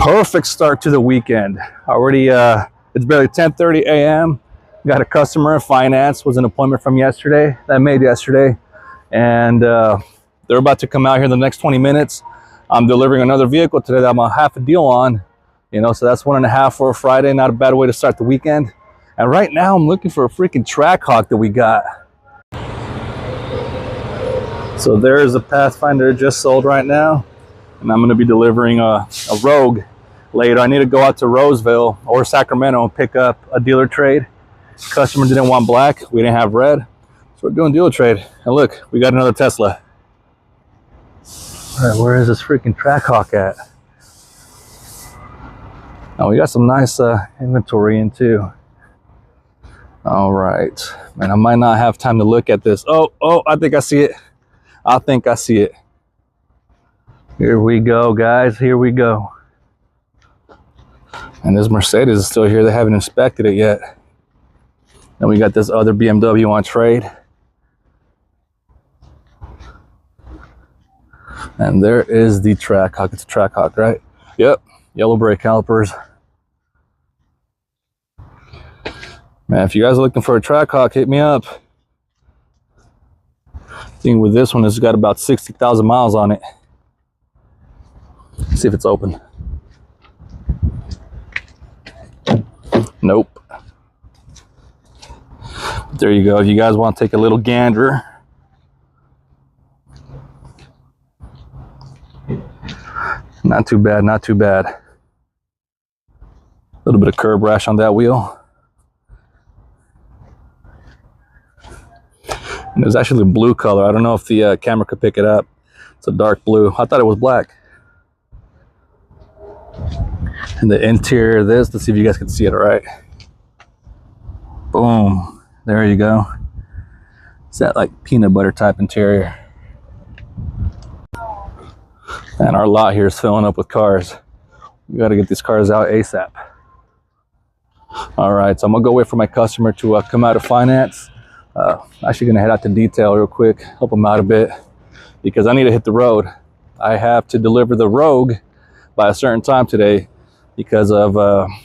Perfect start to the weekend. Already, it's barely 10:30 a.m. Got a customer in finance. Was an appointment from yesterday that I made yesterday, and they're about to come out here in the next 20 minutes. I'm delivering another vehicle today that I'm a half a deal on, you know, so that's 1.5 for a Friday. Not a bad way to start the weekend. And right now I'm looking for a freaking Trackhawk that we got. So there's a Pathfinder just sold right now, and I'm going to be delivering a Rogue later. I need to go out to Roseville or Sacramento and pick up a dealer trade. Customer didn't want black, we didn't have red, so we're doing dealer trade. And look, we got another Tesla. All right, where is this freaking Trackhawk at? Oh, we got some nice inventory in too. All right, man, I might not have time to look at this. Oh, I think I see it. I think I see it. Here we go, guys, here we go. And this Mercedes is still here. They haven't inspected it yet. And we got this other BMW on trade. And there is the Trackhawk. It's a Trackhawk, right? Yep. Yellow brake calipers. Man, if you guys are looking for a Trackhawk, hit me up. I think with this one, it's got about 60,000 miles on it. Let's see if it's open. Nope. There you go. If you guys want to take a little gander. Not too bad, not too bad. A little bit of curb rash on that wheel. And it was actually a blue color. I don't know if the camera could pick it up. It's a dark blue. I thought it was black. And the interior of this, let's see if you guys can see it all right. Boom. There you go. It's that like peanut butter type interior. And our lot here is filling up with cars. We got to get these cars out ASAP. All right, so I'm gonna go wait for my customer to come out of finance. Actually gonna head out to detail real quick, help them out a bit, because I need to hit the road. I have to deliver the Rogue by a certain time today because of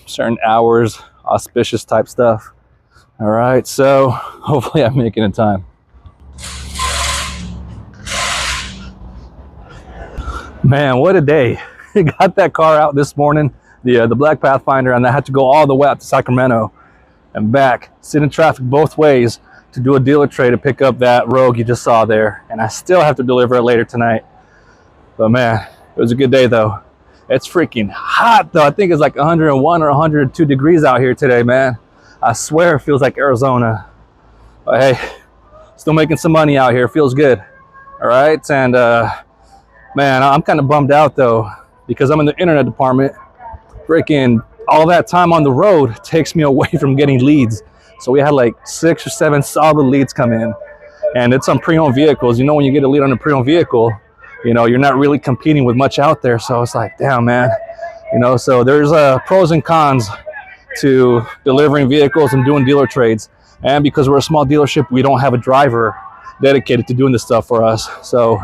certain hours, auspicious type stuff. All right, so hopefully I'm making it in time. Man, what a day. Got that car out this morning, the black Pathfinder, and I had to go all the way out to Sacramento and back, sit in traffic both ways to do a dealer trade to pick up that Rogue you just saw there. And I still have to deliver it later tonight. But man, it was a good day though. It's freaking hot though. I think it's like 101 or 102 degrees out here today, man. I swear it feels like Arizona. But hey, still making some money out here. Feels good. All right, and man, I'm kind of bummed out though, because I'm in the internet department. Freaking all that time on the road takes me away from getting leads. So we had like 6 or 7 solid leads come in, and it's on pre-owned vehicles. You know, when you get a lead on a pre-owned vehicle, you know, you're not really competing with much out there. So it's like, damn, man, you know, so there's pros and cons to delivering vehicles and doing dealer trades. And because we're a small dealership, we don't have a driver dedicated to doing this stuff for us. So,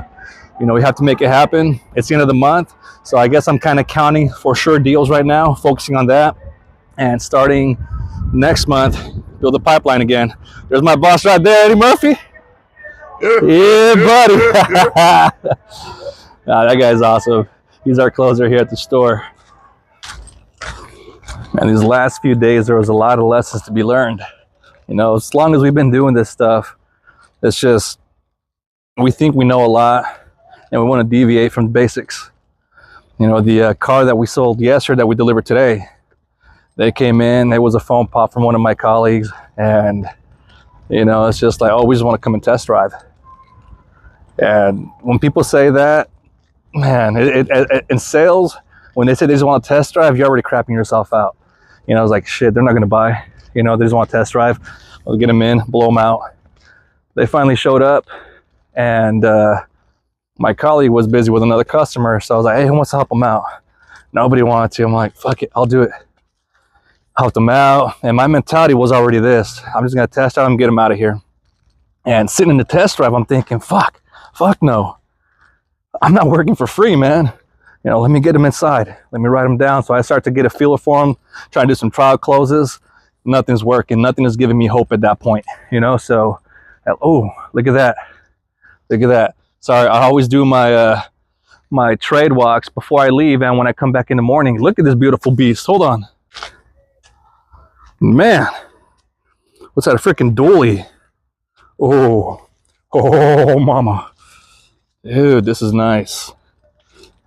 you know, we have to make it happen. It's the end of the month. So I guess I'm kind of counting for sure deals right now, focusing on that. And starting next month, build a pipeline again. There's my boss right there, Eddie Murphy. Yeah, buddy. Nah, that guy's awesome. He's our closer here at the store. Man, these last few days, there was a lot of lessons to be learned. You know, as long as we've been doing this stuff, it's just, we think we know a lot and we want to deviate from the basics. You know, the car that we sold yesterday that we delivered today, they came in, it was a phone pop from one of my colleagues, and, you know, it's just like, oh, we just want to come and test drive. And when people say that, man, in sales, when they say they just want to test drive, you're already crapping yourself out. You know, I was like, shit, they're not going to buy. You know, they just want to test drive. I'll get them in, blow them out. They finally showed up, and my colleague was busy with another customer. So I was like, hey, who wants to help them out? Nobody wanted to. I'm like, fuck it, I'll do it. Helped them out. And my mentality was already this. I'm just going to test out and get them out of here. And sitting in the test drive, I'm thinking, fuck no. I'm not working for free, man. you know, let me get them inside. Let me write them down. So I start to get a feeler for them, try to do some trial closes. Nothing's working. Nothing is giving me hope at that point, you know? So, oh, look at that. Look at that. Sorry, I always do my, my trade walks before I leave and when I come back in the morning. Look at this beautiful beast. Hold on. Man, what's that, a freaking dually? Oh, oh, mama. Dude, this is nice.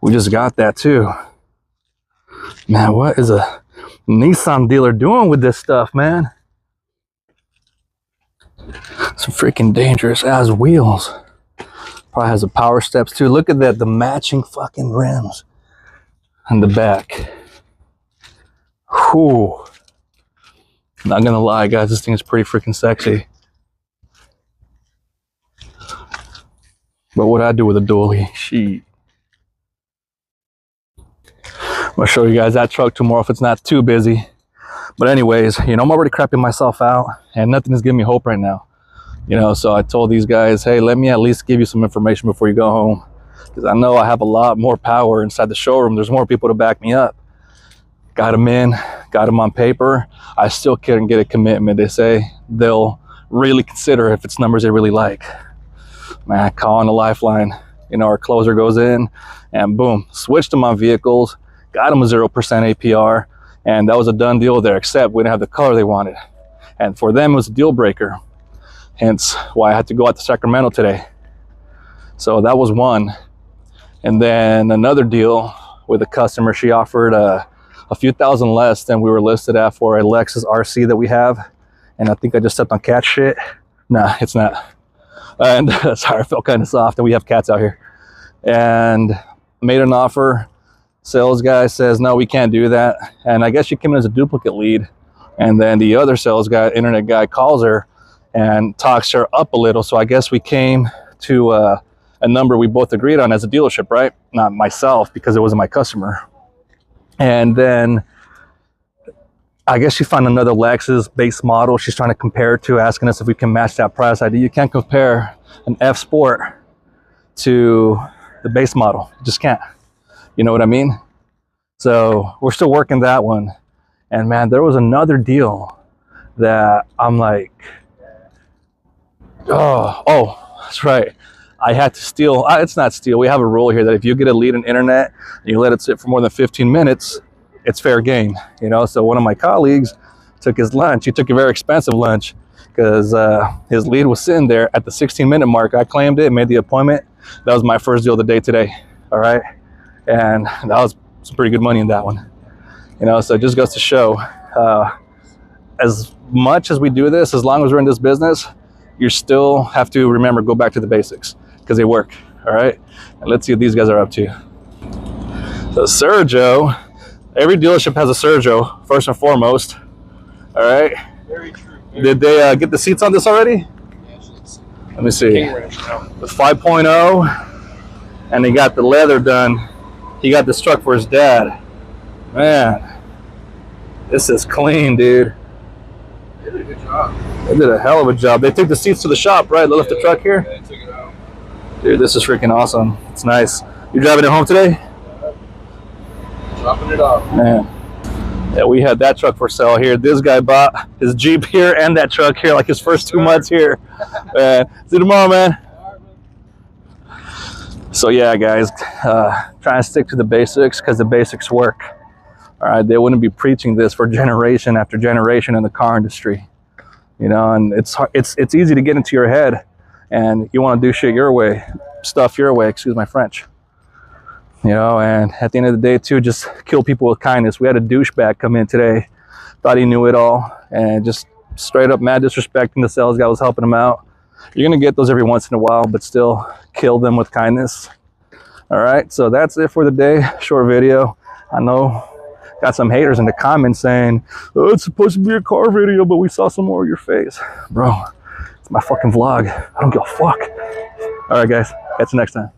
We just got that too. Man, what is a Nissan dealer doing with this stuff, man? Some freaking dangerous ass wheels. Probably has the power steps too. Look at that, the matching fucking rims on the back. Whew. Not gonna lie, guys, this thing is pretty freaking sexy. But what I do with a dually, sheet. I'm gonna show you guys that truck tomorrow if it's not too busy. But anyways, you know, I'm already crapping myself out and nothing is giving me hope right now. You know, so I told these guys, hey, let me at least give you some information before you go home. Because I know I have a lot more power inside the showroom. There's more people to back me up. Got them in, got them on paper. I still couldn't get a commitment. They say they'll really consider if it's numbers they really like. Man, calling the lifeline. You know, our closer goes in and boom, switched them on vehicles. Got them a 0% APR, and that was a done deal there, except we didn't have the color they wanted. And for them, it was a deal breaker. Hence why I had to go out to Sacramento today. So that was one. And then another deal with a customer, she offered a few thousand less than we were listed at for a Lexus RC that we have. And I think I just stepped on cat shit. Nah, it's not. And sorry, I felt kind of soft, and we have cats out here. And made an offer. Sales guy says, no, we can't do that. And I guess she came in as a duplicate lead. And then the other sales guy, internet guy, calls her and talks her up a little. So I guess we came to a number we both agreed on as a dealership, right? Not myself, because it wasn't my customer. And then I guess she found another Lexus base model she's trying to compare to, asking us if we can match that price. I do. You can't compare an F Sport to the base model. You just can't. You know what I mean? So we're still working that one. And man, there was another deal that I'm like, oh, that's right. I had to steal. It's not steal. We have a rule here that if you get a lead in internet and you let it sit for more than 15 minutes, it's fair game. You know, so one of my colleagues took his lunch. He took a very expensive lunch because his lead was sitting there at the 16-minute mark. I claimed it, made the appointment. That was my first deal of the day today. All right. And that was some pretty good money in that one. You know, so it just goes to show, as much as we do this, as long as we're in this business, you still have to remember, go back to the basics because they work. All right. And let's see what these guys are up to. So Sergio, every dealership has a Sergio, first and foremost. All right. Very true. Did they get the seats on this already? Yes, let me see. The 5.0, and they got the leather done. He got this truck for his dad. Man, this is clean, dude. They did a good job. They did a hell of a job. They took the seats to the shop, right? They left the truck here? Yeah, they took it out. Dude, this is freaking awesome. It's nice. You driving it home today? Dropping it off. Man. Yeah, we had that truck for sale here. This guy bought his Jeep here and that truck here, like his first 2 months here. Man, see you tomorrow, man. So yeah, guys, try and stick to the basics because the basics work. All right, they wouldn't be preaching this for generation after generation in the car industry, you know. And it's easy to get into your head, and you want to do shit your way, stuff your way. Excuse my French. You know, and at the end of the day, too, just kill people with kindness. We had a douchebag come in today, thought he knew it all, and just straight up mad disrespecting the sales guy was helping him out. You're gonna get those every once in a while, but still kill them with kindness. All right, so that's it for the day. Short video. I know got some haters in the comments saying, oh, it's supposed to be a car video, but we saw some more of your face. Bro, it's my fucking vlog. I don't give a fuck. All right, guys, catch you next time.